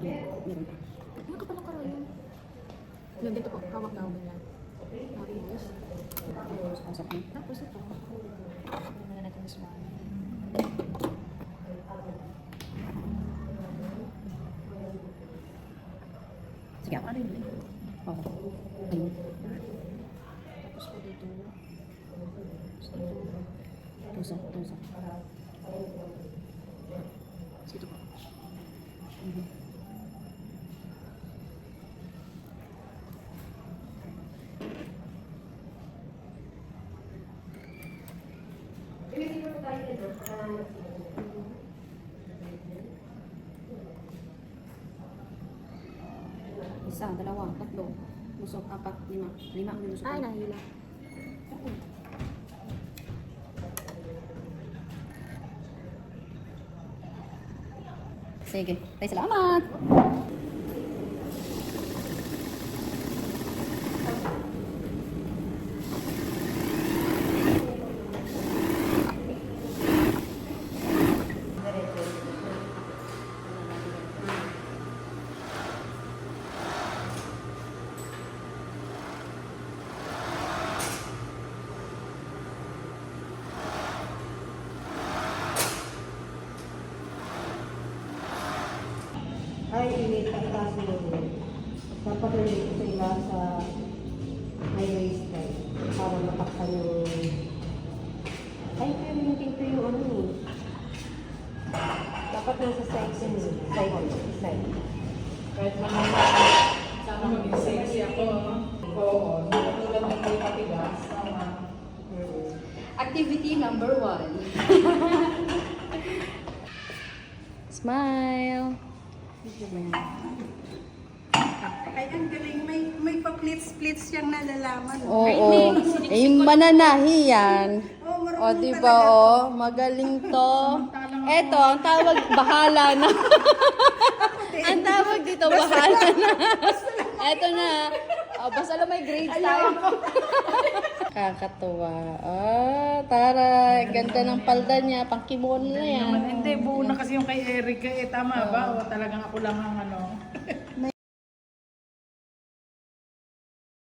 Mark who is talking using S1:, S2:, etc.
S1: Meron pa.
S2: Ano ka pala karayan? Yung dito po, hawak daw ganyan. Tapos,
S1: Pasok mo.
S2: tapos ito. Ano na natin this one?
S1: Sige ako.
S2: Ano yun?
S1: Oo. Ayun.
S2: Tapos po dito. Tapos dito.
S1: Tusok, tusok.
S2: Tapos dito po.
S1: Isa, dalawa, tatlo. Busok, apat, lima. Lima ang binusok.
S2: Ay, nahila.
S1: Sige. Tay, salamat!
S3: Ay, itaas mo yun. Dapat ulit ko sila sa highway style para matakpan yung... Ay, pero hindi ko yung ano eh. Dapat nasa side yun eh. Side.
S4: Kahit mamaya, sana maging sexy ako. Oo, tulad ng may patigas. Tama.
S1: Activity number 1. Smile!
S3: Ay, ang galing. May pa-plits-plits siyang nalalaman.
S1: Oo. Eh, yung mananahi yan.
S3: Oh,
S1: O,
S3: marunong
S1: diba,
S3: talaga.
S1: o. Magaling to. Eto, ang tawag, bahala na. Ang tawag dito, bahala na. Eto na. O, basta lang may grades tayo. Kakatuwa. Ah, tara. Ganda ng palda niya. Pangkimono na yan.
S4: Hindi, buo na kasi yung kay Eric. Eh, tama ba? O talagang ako lang ang ano.